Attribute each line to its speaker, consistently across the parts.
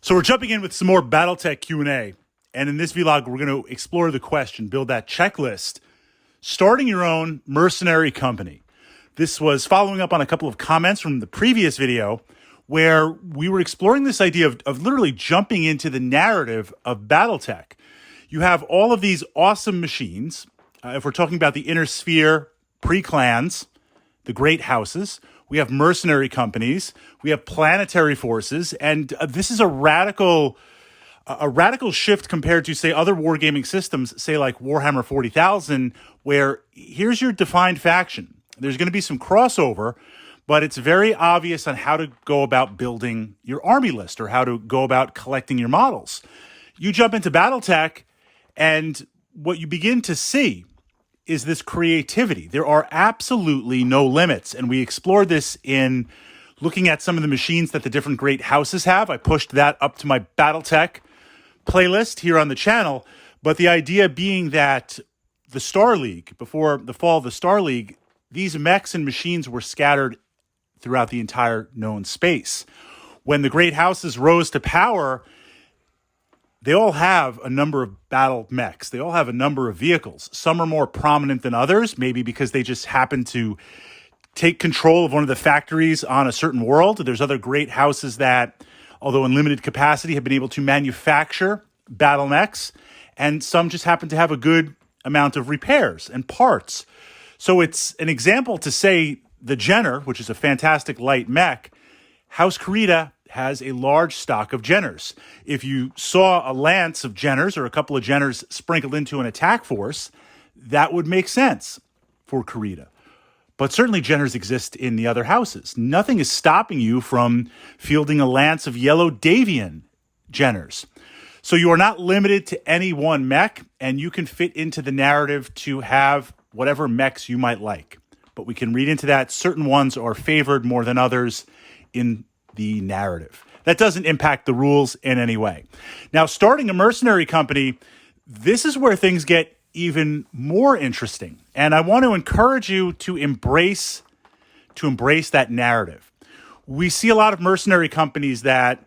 Speaker 1: So we're jumping in with some more Battletech Q&A. And in this vlog, we're going to explore the question, build that checklist, starting your own mercenary company. This was following up on a couple of comments from the previous video where we were exploring this idea of literally jumping into the narrative of Battletech. You have all of these awesome machines. If we're talking about the inner sphere, pre-clans, the great houses, we have mercenary companies, we have planetary forces, and this is a radical shift compared to, say, other wargaming systems, say like Warhammer 40,000, where here's your defined faction. There's going to be some crossover, but it's very obvious on how to go about building your army list or how to go about collecting your models. You jump into Battletech, and what you begin to see is this creativity. There are absolutely no limits, and we explored this in looking at some of the machines that the different great houses have. I pushed that up to my Battletech playlist here on the channel, but the idea being that the Star League, before the fall of the Star League, these mechs and machines were scattered throughout the entire known space. When the great houses rose to power, they all have a number of battle mechs. They all have a number of vehicles. Some are more prominent than others, maybe because they just happen to take control of one of the factories on a certain world. There's other great houses that, although in limited capacity, have been able to manufacture battle mechs, and some just happen to have a good amount of repairs and parts. So it's an example to say the Jenner, which is a fantastic light mech, House Karita has a large stock of Jenners. If you saw a lance of Jenners or a couple of Jenners sprinkled into an attack force, that would make sense for Karita. But certainly Jenners exist in the other houses. Nothing is stopping you from fielding a lance of yellow Davian Jenners. So you are not limited to any one mech, and you can fit into the narrative to have whatever mechs you might like. But we can read into that. Certain ones are favored more than others in the narrative. That doesn't impact the rules in any way. Now, starting a mercenary company, this is where things get even more interesting. And I want to encourage you to embrace that narrative. We see a lot of mercenary companies that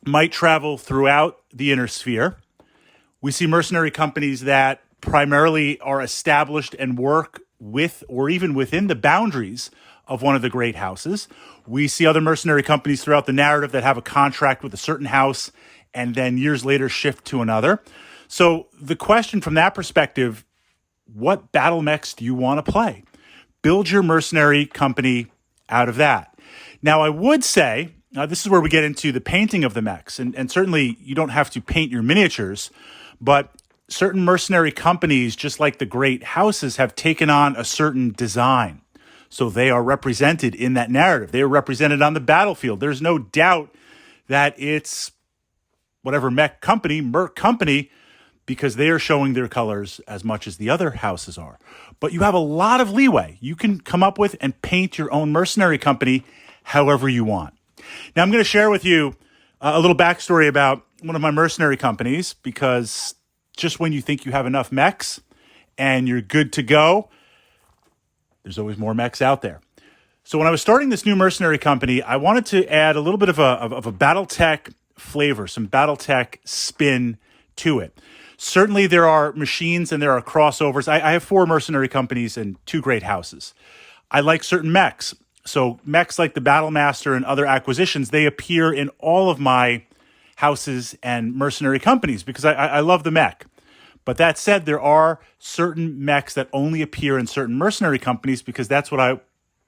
Speaker 1: might travel throughout the inner sphere. We see mercenary companies that primarily are established and work with or even within the boundaries of one of the great houses. We see other mercenary companies throughout the narrative that have a contract with a certain house and then years later shift to another. So the question from that perspective, what battle mechs do you want to play? Build your mercenary company out of that. Now, I would say, this is where we get into the painting of the mechs, and certainly you don't have to paint your miniatures, but certain mercenary companies, just like the great houses, have taken on a certain design. So they are represented in that narrative. They are represented on the battlefield. There's no doubt that it's whatever mech company, Merc company, because they are showing their colors as much as the other houses are. But you have a lot of leeway. You can come up with and paint your own mercenary company however you want. Now, I'm going to share with you a little backstory about one of my mercenary companies, because just when you think you have enough mechs and you're good to go, there's always more mechs out there. So when I was starting this new mercenary company, I wanted to add a little bit of a Battletech flavor, some Battletech spin to it. Certainly there are machines and there are crossovers. I have 4 mercenary companies and 2 great houses. I like certain mechs. So mechs like the Battlemaster and other acquisitions, they appear in all of my houses and mercenary companies because I love the mech. But that said, there are certain mechs that only appear in certain mercenary companies because that's what I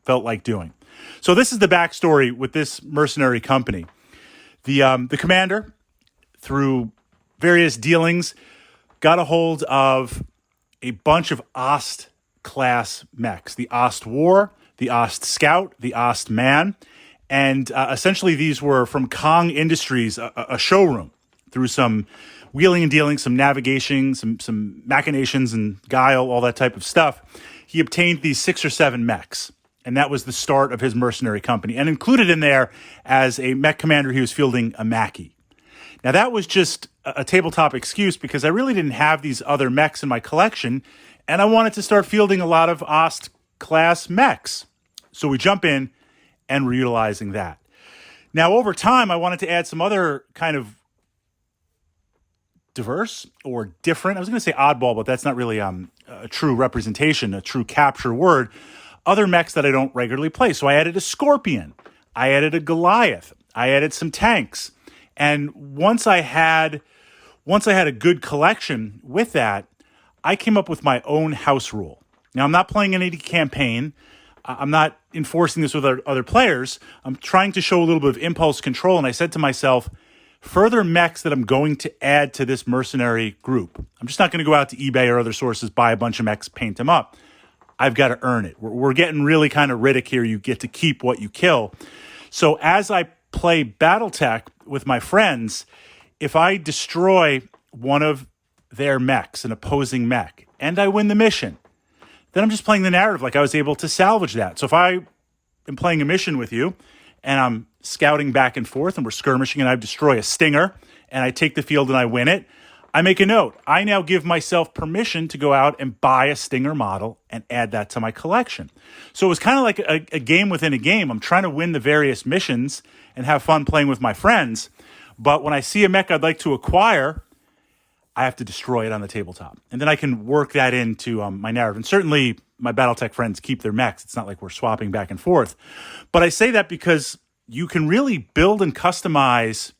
Speaker 1: felt like doing. So this is the backstory with this mercenary company. The commander, through various dealings, got a hold of a bunch of Ost-class mechs. The Ost War, the Ost Scout, the Ost Man. And essentially these were from Kong Industries, a showroom, through some wheeling and dealing, some navigation, some machinations and guile, all that type of stuff. He obtained these 6 or 7 mechs, and that was the start of his mercenary company. And included in there as a mech commander, he was fielding a Mackie. Now, that was just a tabletop excuse because I really didn't have these other mechs in my collection, and I wanted to start fielding a lot of Ost-class mechs. So we jump in, and we're utilizing that. Now, over time, I wanted to add some other kind of diverse or different. I was going to say oddball, but that's not really a true representation, a true capture word. Other mechs that I don't regularly play. So I added a Scorpion. I added a Goliath. I added some tanks. And once I had a good collection with that, I came up with my own house rule. Now, I'm not playing any campaign. I'm not enforcing this with other players. I'm trying to show a little bit of impulse control. And I said to myself, further mechs that I'm going to add to this mercenary group, I'm just not going to go out to eBay or other sources, buy a bunch of mechs, paint them up. I've got to earn it. We're getting really kind of Riddick here. You get to keep what you kill. So as I play Battletech with my friends, if I destroy one of their mechs, an opposing mech, and I win the mission, then I'm just playing the narrative like I was able to salvage that. So if I am playing a mission with you and I'm scouting back and forth and we're skirmishing and I destroy a stinger and I take the field and I win it, I make a note. I now give myself permission to go out and buy a stinger model and add that to my collection. So it was kind of like a game within a game. I'm trying to win the various missions and have fun playing with my friends. But when I see a mech I'd like to acquire, I have to destroy it on the tabletop. And then I can work that into my narrative. And certainly my Battletech friends keep their mechs. It's not like we're swapping back and forth. But I say that because you can really build and customize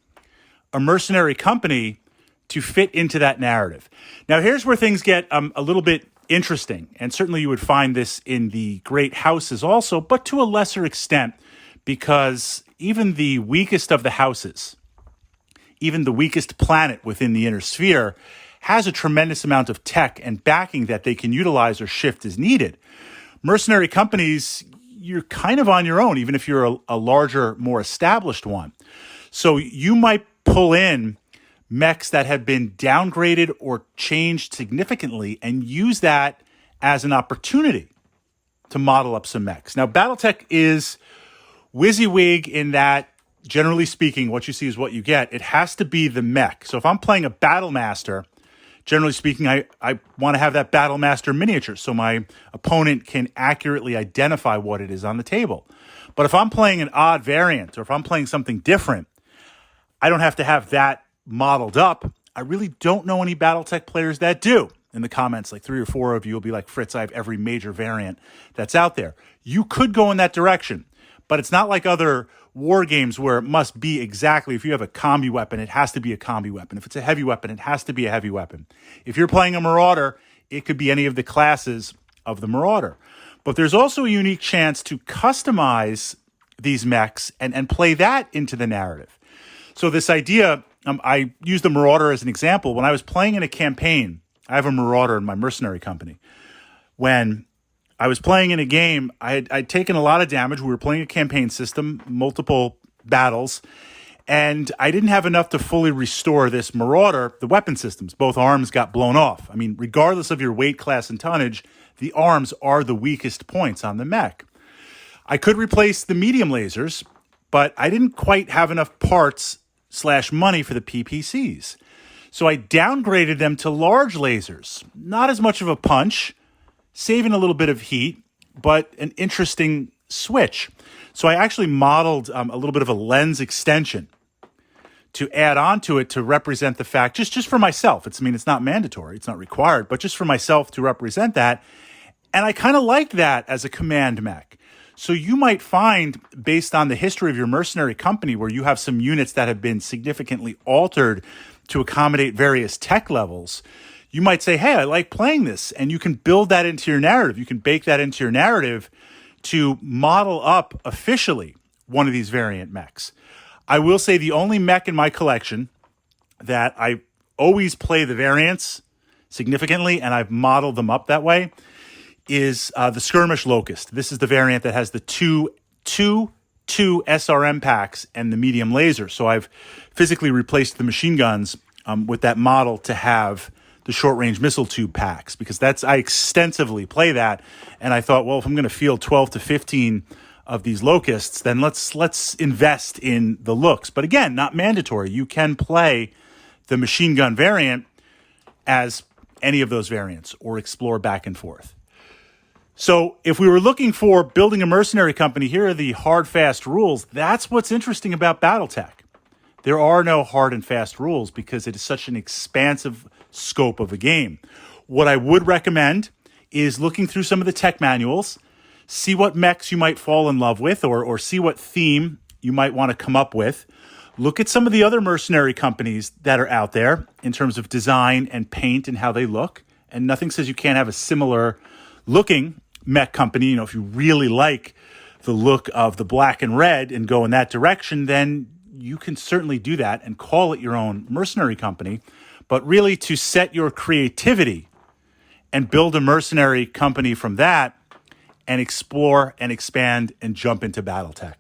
Speaker 1: a mercenary company to fit into that narrative. Now, here's where things get a little bit interesting. And certainly you would find this in the great houses also, but to a lesser extent, because even the weakest of the houses, even the weakest planet within the inner sphere, has a tremendous amount of tech and backing that they can utilize or shift as needed. Mercenary companies, you're kind of on your own, even if you're a larger, more established one. So you might pull in mechs that have been downgraded or changed significantly and use that as an opportunity to model up some mechs. Now, Battletech is Wysiwyg in that, generally speaking, what you see is what you get. It has to be the mech. So if I'm playing a Battle Master, generally speaking, I want to have that Battle Master miniature so my opponent can accurately identify what it is on the table. But if I'm playing an odd variant or if I'm playing something different, I don't have to have that modeled up. I really don't know any Battletech players that do. In the comments, like 3 or 4 of you will be like, Fritz, I have every major variant that's out there. You could go in that direction, but it's not like other war games where it must be exactly, if you have a combi weapon, it has to be a combi weapon. If it's a heavy weapon, it has to be a heavy weapon. If you're playing a Marauder, it could be any of the classes of the Marauder. But there's also a unique chance to customize these mechs and play that into the narrative. So this idea, I use the Marauder as an example. When I was playing in a campaign, I have a Marauder in my mercenary company. When I was playing in a game, I'd taken a lot of damage. We were playing a campaign system, multiple battles, and I didn't have enough to fully restore this Marauder, the weapon systems. Both arms got blown off. I mean, regardless of your weight class and tonnage, the arms are the weakest points on the mech. I could replace the medium lasers, but I didn't quite have enough parts/money for the PPCs. So I downgraded them to large lasers. Not as much of a punch, saving a little bit of heat, but an interesting switch. So I actually modeled a little bit of a lens extension to add on to it to represent the fact, just for myself. It's not mandatory, it's not required, but just for myself to represent that. And I kind of like that as a command mech. So you might find, based on the history of your mercenary company, where you have some units that have been significantly altered to accommodate various tech levels, you might say, hey, I like playing this. And you can build that into your narrative. You can bake that into your narrative to model up officially one of these variant mechs. I will say the only mech in my collection that I always play the variants significantly, and I've modeled them up that way, is the Skirmish Locust. This is the variant that has the two SRM packs and the medium laser. So I've physically replaced the machine guns with that model to have the short-range missile tube packs, because I extensively play that. And I thought, well, if I'm going to field 12 to 15 of these Locusts, then let's invest in the looks. But again, not mandatory. You can play the machine gun variant as any of those variants or explore back and forth. So if we were looking for building a mercenary company, here are the hard, fast rules. That's what's interesting about Battletech. There are no hard and fast rules because it is such an expansive scope of a game. What I would recommend is looking through some of the tech manuals, see what mechs you might fall in love with or see what theme you might want to come up with. Look at some of the other mercenary companies that are out there in terms of design and paint and how they look. And nothing says you can't have a similar looking mech company. If you really like the look of the black and red and go in that direction, then you can certainly do that and call it your own mercenary company. But really to set your creativity and build a mercenary company from that and explore and expand and jump into Battletech.